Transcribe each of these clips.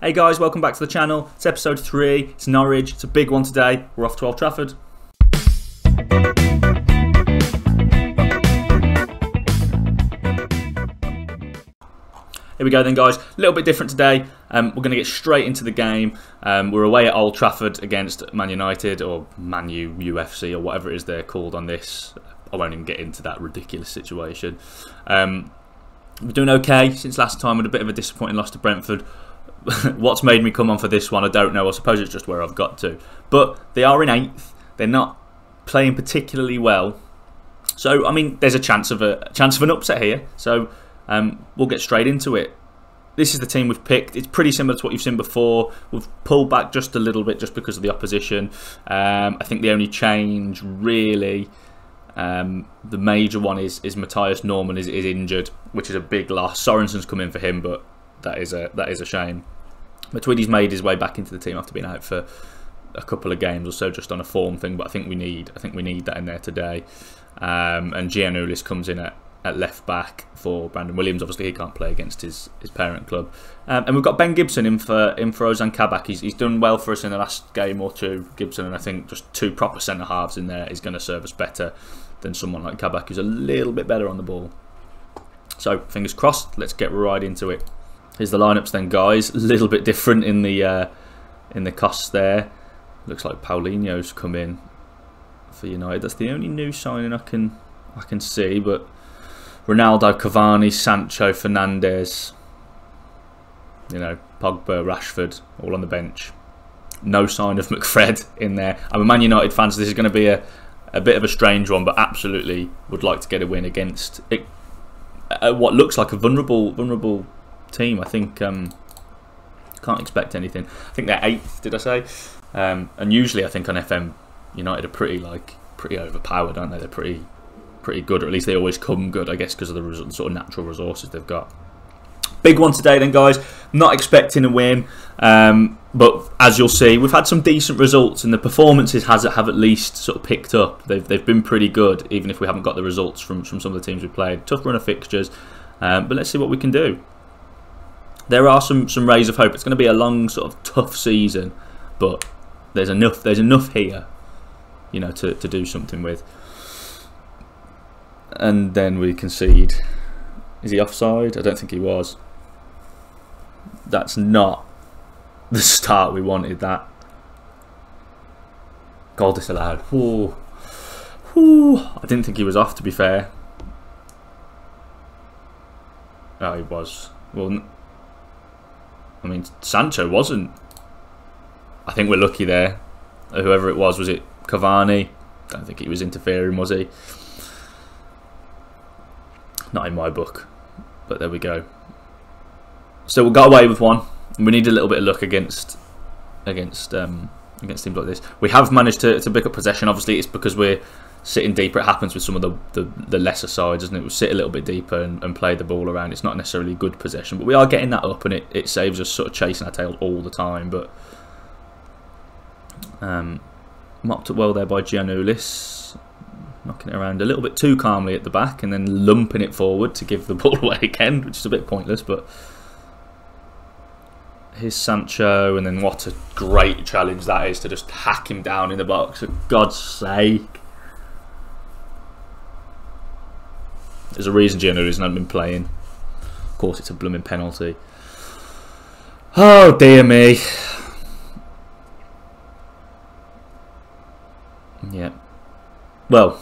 Hey guys, welcome back to the channel. It's episode 3, it's Norwich, it's a big one today. We're off to Old Trafford. Here we go then guys, a little bit different today. We're going to get straight into the game. We're away at Old Trafford against Man Utd, or Man U, UFC, or whatever it is they're called on this. I won't even get into that ridiculous situation. We're doing okay since last time with a bit of a disappointing loss to Brentford. What's made me come on for this one, I don't know. I suppose it's just where I've got to. But they are in 8th. They're not playing particularly well. So, I mean, there's a chance of an upset here. So, we'll get straight into it. This is the team we've picked. It's pretty similar to what you've seen before. We've pulled back just a little bit just because of the opposition. I think the only change, really, the major one is Matthias Norman is injured, which is a big loss. Sorensen's come in for him, but that is a shame. Matuidi's made his way back into the team after being out for a couple of games or so, just on a form thing. But I think we need that in there today. And Giannoulis comes in at left back for Brandon Williams. Obviously, he can't play against his parent club. And we've got Ben Gibson in for Ozan Kabak. He's done well for us in the last game or two, Gibson, and I think just 2 proper centre halves in there is going to serve us better than someone like Kabak, who's a little bit better on the ball. So fingers crossed. Let's get right into it. Here's the lineups then, guys. A little bit different in the costs there. Looks like Paulinho's come in for United. That's the only new signing I can see. But Ronaldo, Cavani, Sancho, Fernandes, Pogba, Rashford, all on the bench. No sign of McFred in there. I'm a Man United fan, so this is going to be a bit of a strange one, but absolutely would like to get a win against it, what looks like a vulnerable team. I think can't expect anything. I think they're 8th, did I say? And usually I think on FM United are pretty overpowered, aren't they? They're pretty good, or at least they always come good, I guess, because of the sort of natural resources they've got. Big one today then, guys. Not expecting a win, but as you'll see, we've had some decent results, and the performances have at least sort of picked up. They've been pretty good, even if we haven't got the results from some of the teams we've played. Tough run of fixtures, but let's see what we can do. There are some rays of hope. It's going to be a long, sort of tough season, but there's enough here, to do something with. And then we concede. Is he offside? I don't think he was. That's not the start we wanted, that. Goal disallowed. Ooh. Ooh. I didn't think he was off, to be fair. Oh, he was. Well, I mean, Sancho wasn't. I think we're lucky there. Whoever it was it Cavani? Don't think he was interfering, was he? Not in my book, but there we go. So we got away with one. We need a little bit of luck against teams like this. We have managed to pick up possession. Obviously, it's because we're sitting deeper. It happens with some of the lesser sides, doesn't it? We sit a little bit deeper and play the ball around. It's not necessarily good possession, but we are getting that up, and it saves us sort of chasing our tail all the time. But mopped up well there by Giannoulis, knocking it around a little bit too calmly at the back, and then lumping it forward to give the ball away again, which is a bit pointless. But here's Sancho, and then what a great challenge that is to just hack him down in the box, for God's sake. There's a reason Giannoulis hasn't been playing. Of course, it's a blooming penalty. Oh, dear me. Yeah. Well,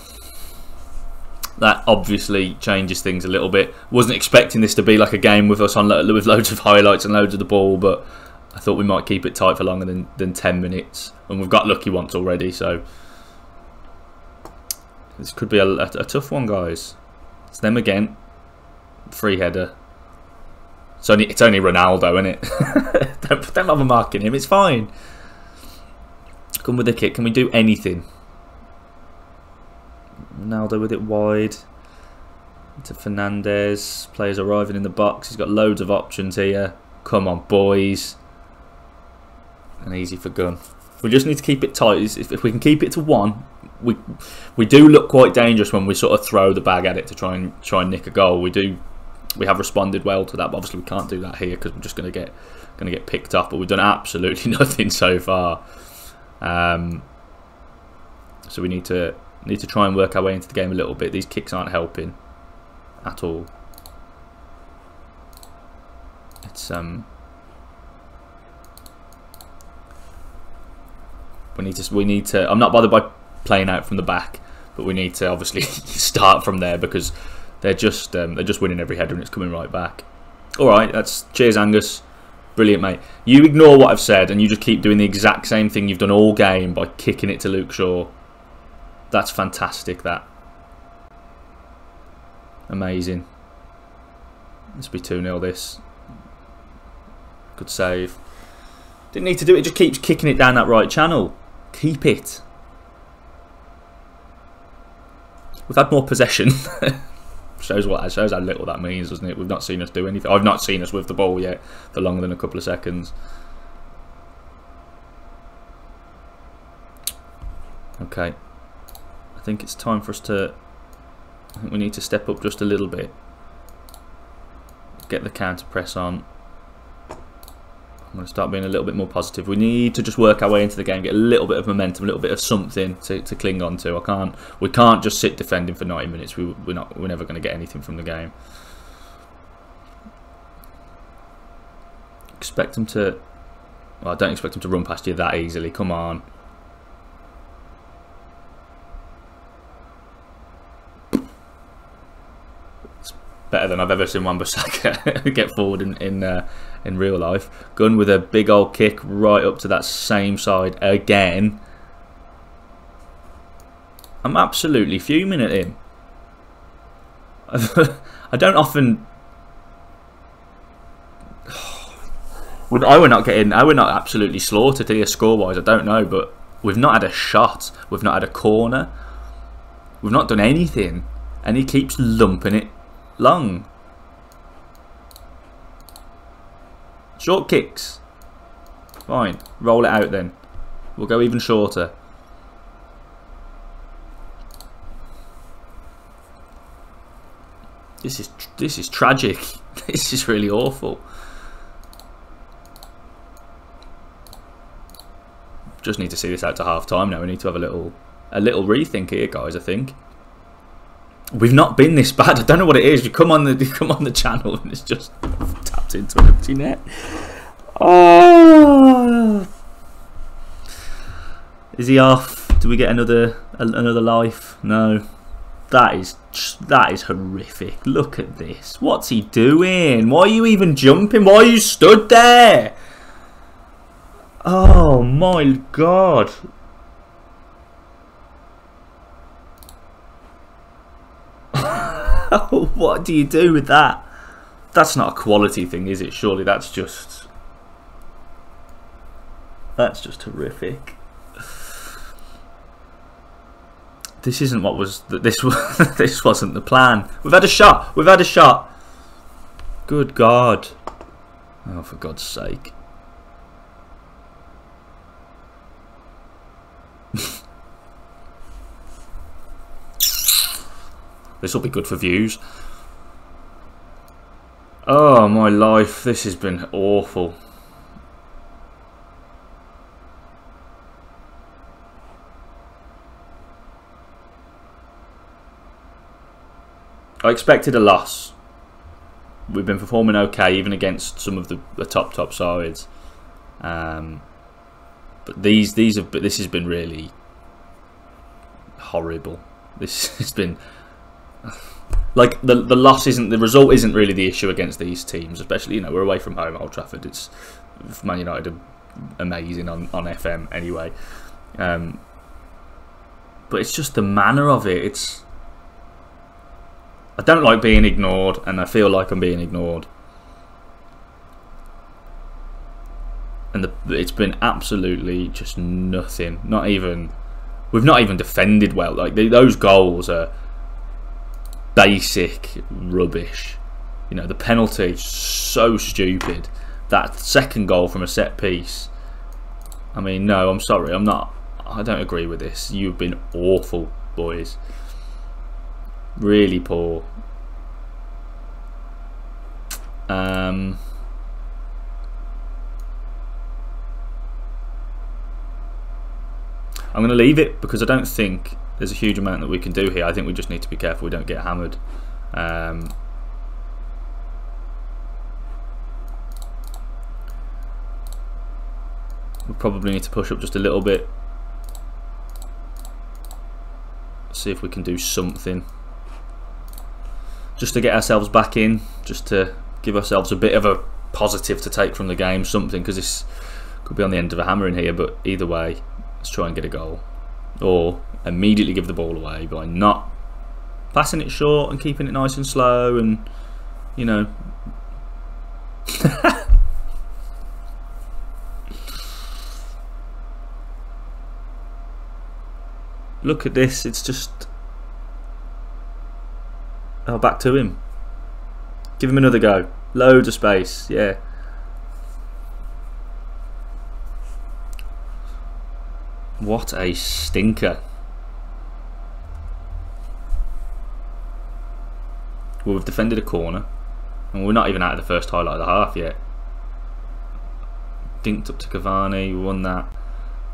that obviously changes things a little bit. Wasn't expecting this to be like a game with us with loads of highlights and loads of the ball, but I thought we might keep it tight for longer than 10 minutes. And we've got lucky once already, so this could be a tough one, guys. It's them again. Free header. It's only Ronaldo, isn't it? don't bother marking him. It's fine. Come with the kick. Can we do anything? Ronaldo with it wide. To Fernandes. Players arriving in the box. He's got loads of options here. Come on, boys. And easy for Gunn. We just need to keep it tight. If we can keep it to 1, we do look quite dangerous when we sort of throw the bag at it to try and nick a goal. We do we have responded well to that, but obviously we can't do that here because we're just going to get picked off. But we've done absolutely nothing so far. So we need to try and work our way into the game a little bit. These kicks aren't helping at all. It's we need to. I'm not bothered by playing out from the back, but we need to obviously start from there because they're just winning every header and it's coming right back. All right, that's cheers, Angus. Brilliant, mate. You ignore what I've said and you just keep doing the exact same thing you've done all game by kicking it to Luke Shaw. That's fantastic. That amazing. Let's be 2-0 this. Good save. Didn't need to do it. Just keeps kicking it down that right channel. Keep it. We've had more possession. shows how little that means, doesn't it? We've not seen us do anything. I've not seen us with the ball yet for longer than a couple of seconds. Okay. I think it's time for us to. I think we need to step up just a little bit. Get the counter press on. I'm going to start being a little bit more positive. We need to just work our way into the game, get a little bit of momentum, a little bit of something to cling on to. We can't just sit defending for 90 minutes. We're never going to get anything from the game. Expect them to. Well, I don't expect them to run past you that easily. Come on. It's better than I've ever seen Wan-Bissaka get forward in real life. Gunn with a big old kick right up to that same side again. I'm absolutely fuming at him. I don't often. We're not absolutely slaughtered here score wise. I don't know, but we've not had a shot. We've not had a corner. We've not done anything, and he keeps lumping it long. Short kicks. Fine. Roll it out then. We'll go even shorter. This is tragic. This is really awful. Just need to see this out to half time now. We need to have a little rethink here, guys. I think we've not been this bad. I don't know what it is. You come on the channel and it's just tapped into an empty net. Oh, is he off? Do we get another life? No. That is horrific. Look at this. What's he doing? Why are you even jumping? Why are you stood there? Oh my God. What do you do with that? That's not a quality thing, is it? Surely that's just horrific. This isn't what was this wasn't the plan. We've had a shot. We've had a shot. Good God. Oh, for God's sake. This will be good for views. Oh my life, this has been awful. I expected a loss. We've been performing okay, even against some of the top sides. But this has been really horrible. This has been like the loss isn't the result isn't really the issue against these teams, especially we're away from home at Old Trafford. It's Man United are amazing on FM anyway. But it's just the manner of it. I don't like being ignored, and I feel like I'm being ignored. And it's been absolutely just nothing. We've not even defended well. Like those goals are basic rubbish. The penalty is so stupid. That second goal from a set piece. I mean, no, I'm sorry. I don't agree with this. You've been awful, boys. Really poor. I'm going to leave it because I don't think there's a huge amount that we can do here. I think we just need to be careful we don't get hammered. We probably need to push up just a little bit. See if we can do something. Just to get ourselves back in. Just to give ourselves a bit of a positive to take from the game. Something, because this could be on the end of a hammer in here. But either way, let's try and get a goal. Or immediately give the ball away by not passing it short and keeping it nice and slow and, you know. Look at this, it's just... Oh, back to him. Give him another go. Loads of space, yeah. What a stinker. Well, we've defended a corner. And we're not even out of the first highlight of the half yet. Dinked up to Cavani, we won that.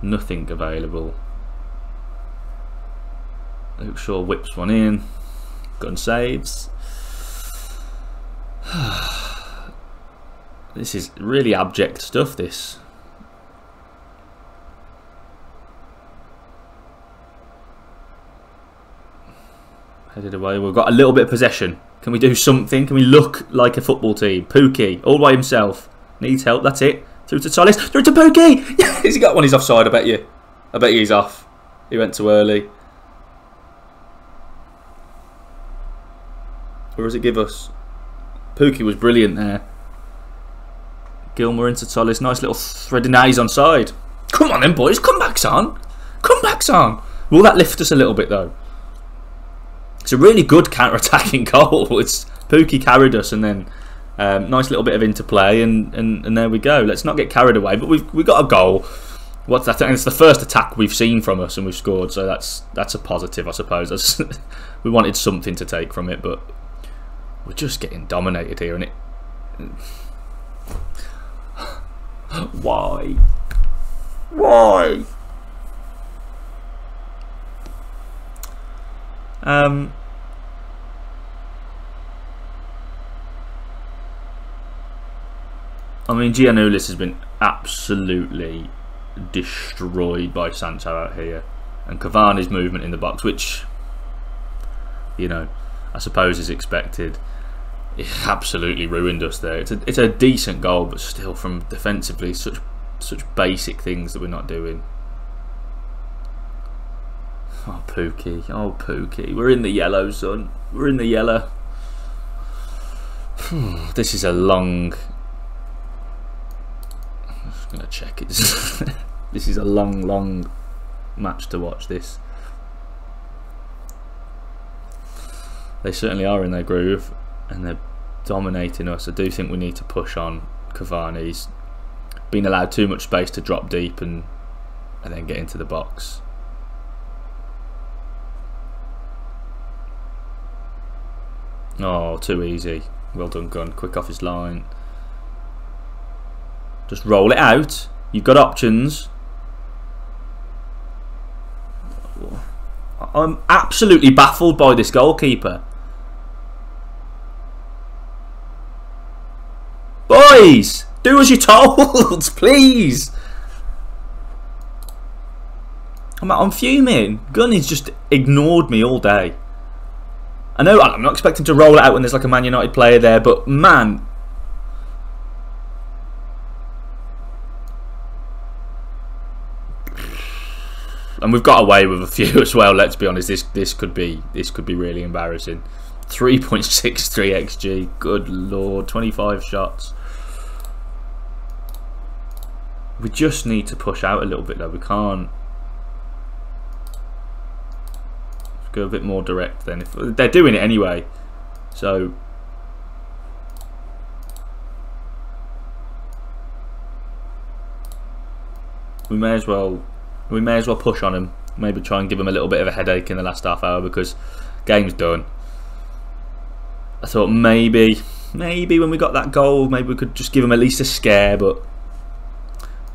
Nothing available. Luke Shaw whips one in. Gun saves. This is really abject stuff, this. Headed away. We've got a little bit of possession. Can we do something? Can we look like a football team? Pookie, all by himself. Needs help, that's it. Through to Solis. Through to Pookie! Has he got one? He's offside, I bet you. I bet you he's off. He went too early. Or does it give us? Pookie was brilliant there. Gilmour into Solis. Nice little thread. Now he's onside. Come on then, boys. Comebacks on. Comebacks on. Will that lift us a little bit, though? It's a really good counter-attacking goal. It's Pookie carried us, and then nice little bit of interplay, and there we go. Let's not get carried away. But we got a goal. What's that? And it's the first attack we've seen from us, and we've scored. So that's a positive, I suppose. We wanted something to take from it, but we're just getting dominated here, and it. Why? Why? I mean, Giannoulis has been absolutely destroyed by Sancho out here, and Cavani's movement in the box, which, you know, I suppose is expected. It absolutely ruined us there. It's a decent goal, but still, from defensively, such basic things that we're not doing. Oh, Pookie. Oh, Pookie. We're in the yellow, son. We're in the yellow. This is a long... I'm just going to check it. This is a long match to watch, this. They certainly are in their groove, and they're dominating us. I do think we need to push on. Cavani's been allowed too much space to drop deep and then get into the box. Oh, too easy. Well done, Gunn. Quick off his line. Just roll it out. You've got options. I'm absolutely baffled by this goalkeeper. Boys, do as you're told, please. I'm fuming. Gunny's just ignored me all day. I know I'm not expecting to roll it out when there's like a Man United player there, but man. And we've got away with a few as well, let's be honest. This could be really embarrassing. 3.63 XG, good lord, 25 shots. We just need to push out a little bit though, we can't. Let's go a bit more direct then. If they're doing it anyway, so we may as well push on him. Maybe try and give him a little bit of a headache in the last half hour, because game's done. I thought maybe maybe when we got that goal, maybe we could just give them at least a scare. But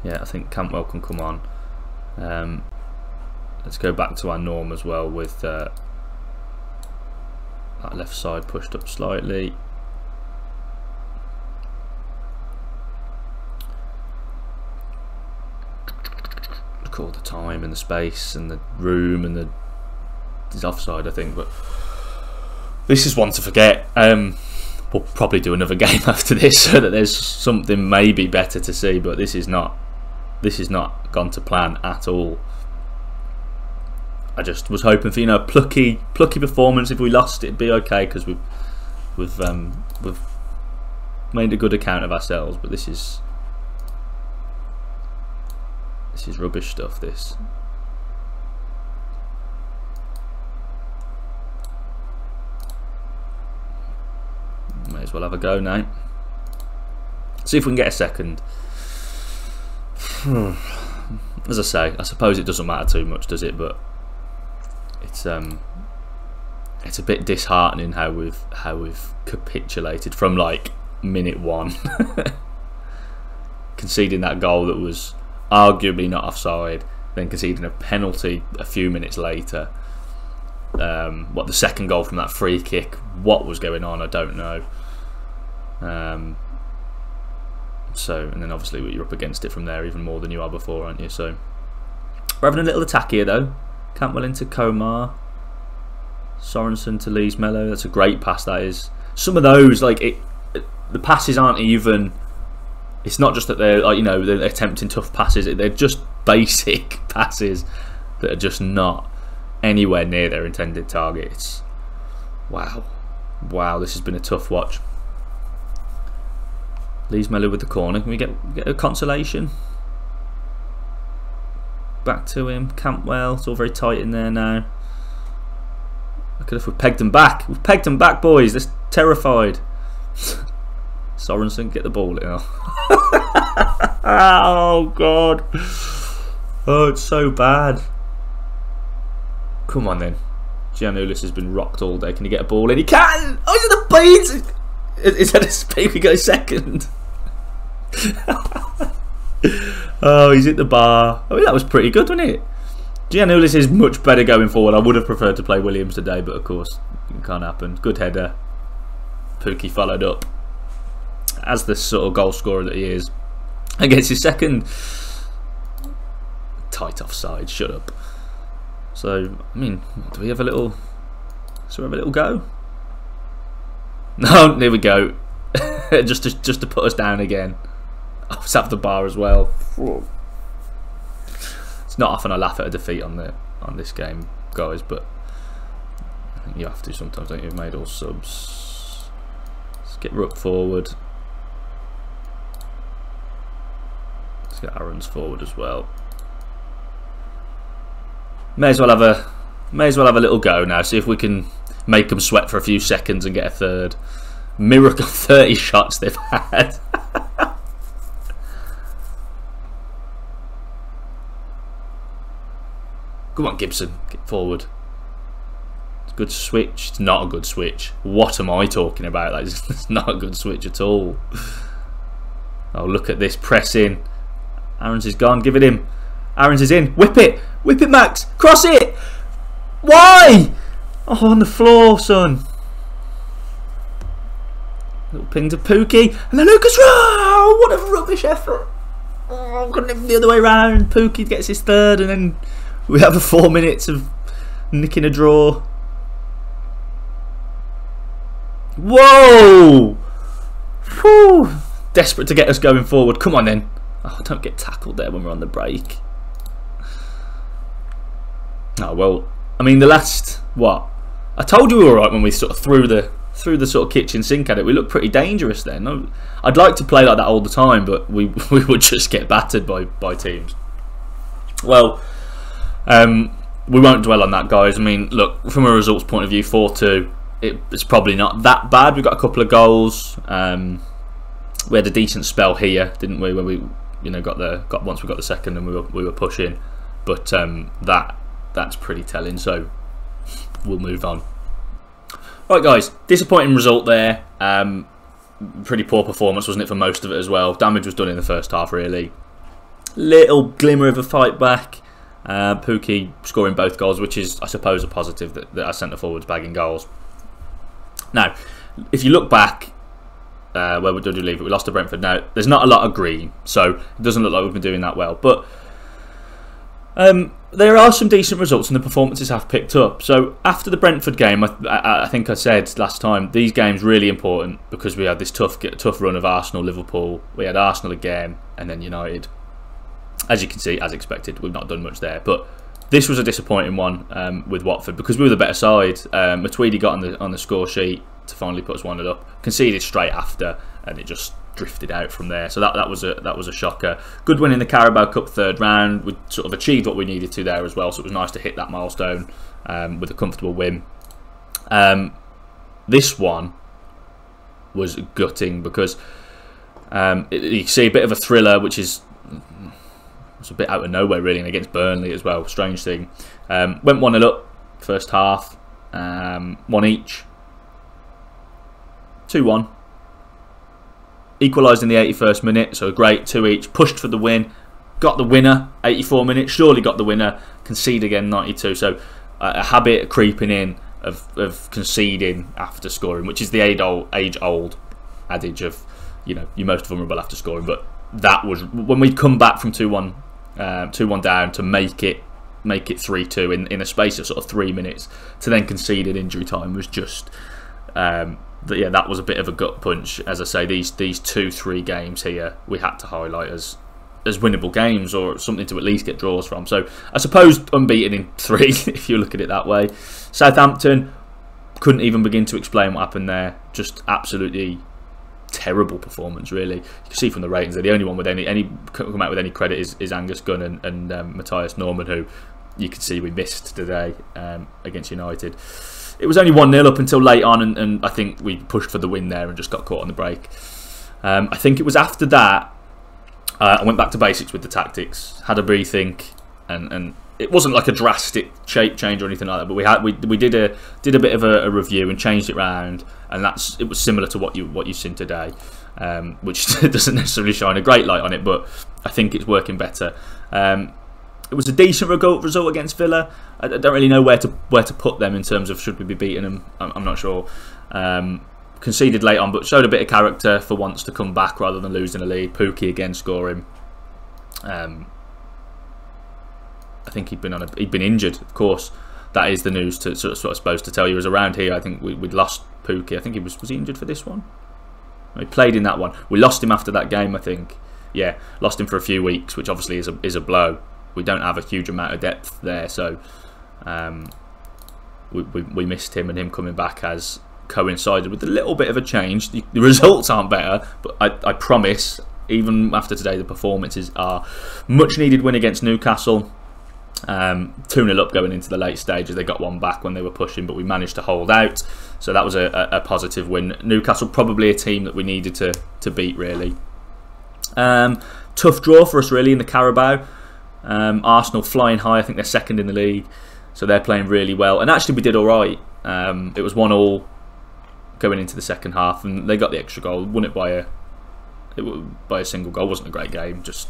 yeah, I think Cantwell can come on. Let's go back to our norm as well with that left side pushed up slightly. Look at all the time and the space and the room and he's offside, I think, but this is one to forget. We'll probably do another game after this so that there's something maybe better to see, but this is not gone to plan at all. I just was hoping for, you know, plucky performance. If we lost, it'd be okay because we've made a good account of ourselves. But this is rubbish stuff. This. May as well have a go now. See if we can get a second. As I say, I suppose it doesn't matter too much, does it? But it's a bit disheartening how we've capitulated from like minute 1, conceding that goal that was arguably not offside, then conceding a penalty a few minutes later. The second goal from that free kick, what was going on, I don't know. And then obviously you're up against it from there even more than you are before, aren't you? So we're having a little attack here though. Cantwell into Komar, Sorensen to Lees Mello. That's a great pass, that is. Some of those, like the passes aren't even. It's not just that they're like, you know, they're attempting tough passes. They're just basic passes that are just not anywhere near their intended targets. Wow, this has been a tough watch. Lees Mello with the corner. Can we get a consolation? Back to him. Cantwell. It's all very tight in there now. Look at if we've pegged them back. We've pegged them back, boys. They're terrified. Sorensen, get the ball in. Oh, God. Oh, it's so bad. Come on, then. Giannoulis has been rocked all day. Can he get a ball in? He can! Oh, he's at the beat! Is that a speed? We go second. Oh, he's hit the bar. I mean, that was pretty good, wasn't it? Giannoulis is much better going forward. I would have preferred to play Williams today, but of course it can't happen. Good header. Pukki followed up as the sort of goal scorer that he is. And gets his second. Tight offside. Shut up. So I mean, do we have a little? So we have a little go. No, there we go. just to put us down again. Oh, it's up the bar as well. Whoa. It's not often I laugh at a defeat on this game, guys, but I think you have to sometimes. I think you've made all subs. Let's get Rupp forward. Let's get Aaron's forward as well. May as well have a little go now. See if we can make them sweat for a few seconds and get a third. Miracle 30 shots they've had. Come on, Gibson, get forward. It's a good switch. It's not a good switch. What am I talking about? Like, it's not a good switch at all. Oh, look at this pressing. Aaron's is gone. Give it him. Aaron's is in. Whip it. Whip it, Max. Cross it. Why? Oh, on the floor, son. Little ping to Pukki. And then Lucas. Oh, what a rubbish effort. Oh, couldn't have been the other way round. Pukki gets his third, and then we have 4 minutes of nicking a draw. Whoa! Whew. Desperate to get us going forward. Come on then. Oh, don't get tackled there when we're on the break. Oh well. I mean, the last what? I told you we were right when we sort of threw the sort of kitchen sink at it. We looked pretty dangerous then. I'd like to play like that all the time, but we would just get battered by teams. Well. We won't dwell on that, guys. I mean, look, from a results point of view, 4-2, it's probably not that bad. We got a couple of goals. We had a decent spell here, didn't we? When we, once we got the second and we were pushing, but that's pretty telling. So we'll move on. Right, guys, disappointing result there. pretty poor performance, wasn't it, for most of it as well. Damage was done in the first half, really. Little glimmer of a fight back. Pukki scoring both goals, which is, I suppose, a positive that our centre forwards bagging goals. Now, if you look back, where did we leave it? We lost to Brentford. Now, there's not a lot of green, so it doesn't look like we've been doing that well. But there are some decent results, and the performances have picked up. So after the Brentford game, I think I said last time, these games really important because we had this tough run of Arsenal, Liverpool. We had Arsenal again, and then United. As you can see, as expected, we've not done much there. But this was a disappointing one with Watford because we were the better side. Matuidi got on the score sheet to finally put us 1-0 up. Conceded straight after, and it just drifted out from there. So that was a shocker. Good win in the Carabao Cup third round. We sort of achieved what we needed to there as well. So it was nice to hit that milestone with a comfortable win. This one was gutting because you see a bit of a thriller, which is. It's a bit out of nowhere really, and against Burnley as well. Strange thing. Went 1-0 up first half. 1 each. 2-1. Equalised in the 81st minute, so great. 2 each. Pushed for the win. Got the winner. 84 minutes. Surely got the winner. Concede again 92. So a habit creeping in of conceding after scoring, which is the age-old adage of, you're most vulnerable after scoring. But that was when we come back from 2-1 down to make it 3-2 in a space of sort of 3 minutes to then concede in injury time was just that was a bit of a gut punch. As I say, these 2-3 games here we had to highlight as winnable games or something to at least get draws from. So I suppose unbeaten in 3 if you look at it that way. Southampton, couldn't even begin to explain what happened there. Just absolutely terrible performance, really. You can see from the ratings they're the only one with any come out with any credit is Angus Gunn and Matthias Norman, who you can see we missed today against United. It was only 1-0 up until late on, and I think we pushed for the win there and just got caught on the break. I think it was after that I went back to basics with the tactics, had a rethink, and it wasn't like a drastic shape change or anything like that, but we did a bit of a review and changed it round, and it was similar to what you've seen today, which doesn't necessarily shine a great light on it, but I think it's working better. It was a decent result against Villa. I don't really know where to put them in terms of should we be beating them. I'm not sure. Conceded late on, but showed a bit of character for once to come back rather than losing a lead. Pukki again scoring. I think he'd been injured, of course. That is the news to sort of supposed to tell you. As around here, I think we'd lost Pukki. I think was he injured for this one? He played in that one. We lost him after that game, I think. Yeah, lost him for a few weeks, which obviously is a blow. We don't have a huge amount of depth there, so we missed him, and him coming back has coincided with a little bit of a change. The results aren't better, but I promise, even after today, the performances are much needed win against Newcastle. 2-0 up going into the late stages. They got one back when they were pushing, but we managed to hold out, so that was a positive win. Newcastle probably a team that we needed to beat, really. Tough draw for us really in the Carabao. Arsenal flying high. I think they're second in the league, so they're playing really well, and actually we did alright. It was 1-1 going into the second half, and they got the extra goal, won it by a single goal. Wasn't a great game, just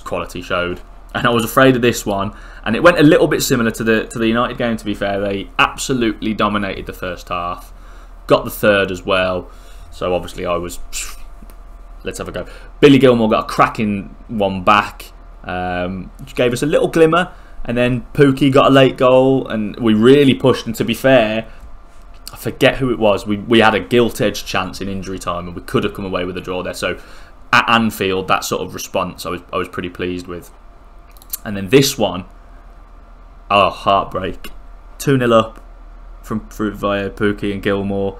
quality showed. And I was afraid of this one, and it went a little bit similar to the United game. To be fair, they absolutely dominated the first half, got the third as well. So obviously I was, let's have a go. Billy Gilmore got a cracking one back, which gave us a little glimmer, and then Pukki got a late goal, and we really pushed. And to be fair, I forget who it was. We had a gilt-edged chance in injury time, and we could have come away with a draw there. So at Anfield, that sort of response I was pretty pleased with. And then this one, oh, heartbreak. 2-0 up via Pukki and Gilmore.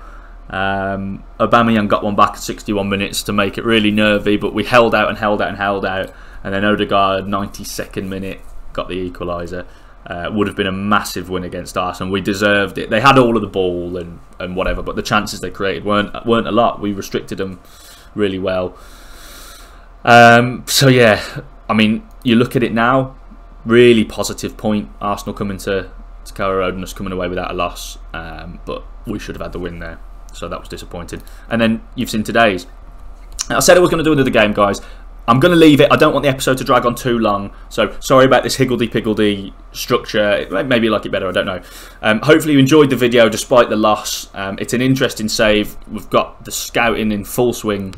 Aubameyang got one back at 61 minutes to make it really nervy, but we held out and held out and held out. And then Odegaard, 92nd minute, got the equaliser. Would have been a massive win against Arsenal. We deserved it. They had all of the ball and whatever, but the chances they created weren't a lot. We restricted them really well. So yeah, I mean, you look at it now, really positive point. Arsenal coming to Carrow Road and us coming away without a loss, but we should have had the win there. so that was disappointing. And then you've seen today's. I said I was going to do another game, guys. I'm going to leave it. I don't want the episode to drag on too long, so sorry about this higgledy-piggledy structure. Maybe you like it better, I don't know. Hopefully you enjoyed the video despite the loss. It's an interesting save. We've got the scouting in full swing.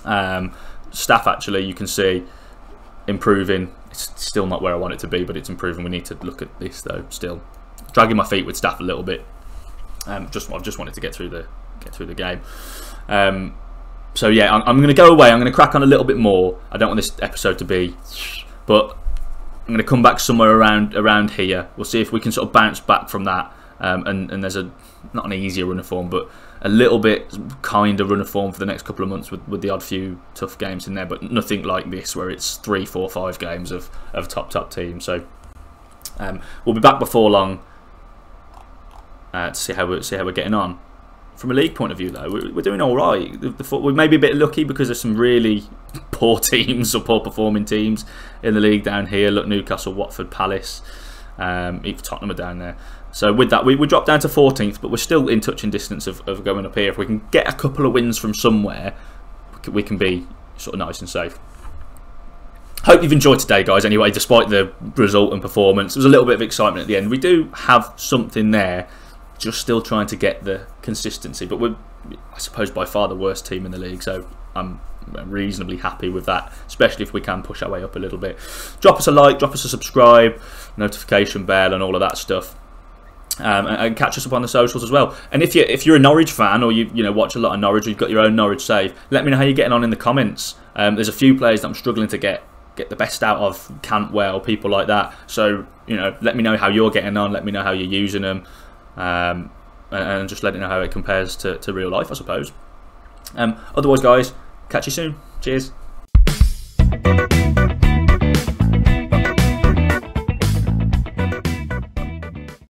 Staff, actually, you can see, improving. It's still not where I want it to be, but it's improving. We need to look at this, though, still. Dragging my feet with Staff a little bit. I've just wanted to get through the game. So yeah, I'm going to go away. I'm going to crack on a little bit more. I don't want this episode to be, but I'm going to come back somewhere around here. We'll see if we can sort of bounce back from that. And there's not an easier run of form, but a little bit kinder run of form for the next couple of months with the odd few tough games in there, but nothing like this where it's 3, 4, 5 games of top teams. So we'll be back before long to see how we're getting on. From a league point of view, though, we're doing all right. We may be a bit lucky because there's some really poor teams or poor performing teams in the league down here. Look, Newcastle, Watford, Palace, even Tottenham are down there. So with that, we dropped down to 14th, but we're still in touching distance of going up here. If we can get a couple of wins from somewhere, we can be sort of nice and safe. Hope you've enjoyed today, guys, anyway, despite the result and performance. There was a little bit of excitement at the end. We do have something there, just still trying to get the consistency, but we're, I suppose, by far the worst team in the league, so I'm reasonably happy with that, especially if we can push our way up a little bit. Drop us a like, drop us a subscribe, notification bell and all of that stuff, and catch us up on the socials as well. And if you're a Norwich fan, or you watch a lot of Norwich, or you've got your own Norwich save, let me know how you're getting on in the comments. There's a few players that I'm struggling to get the best out of, Cantwell, people like that, so let me know how you're getting on, let me know how you're using them. And just let me know how it compares to real life, I suppose. Otherwise, guys, catch you soon. Cheers.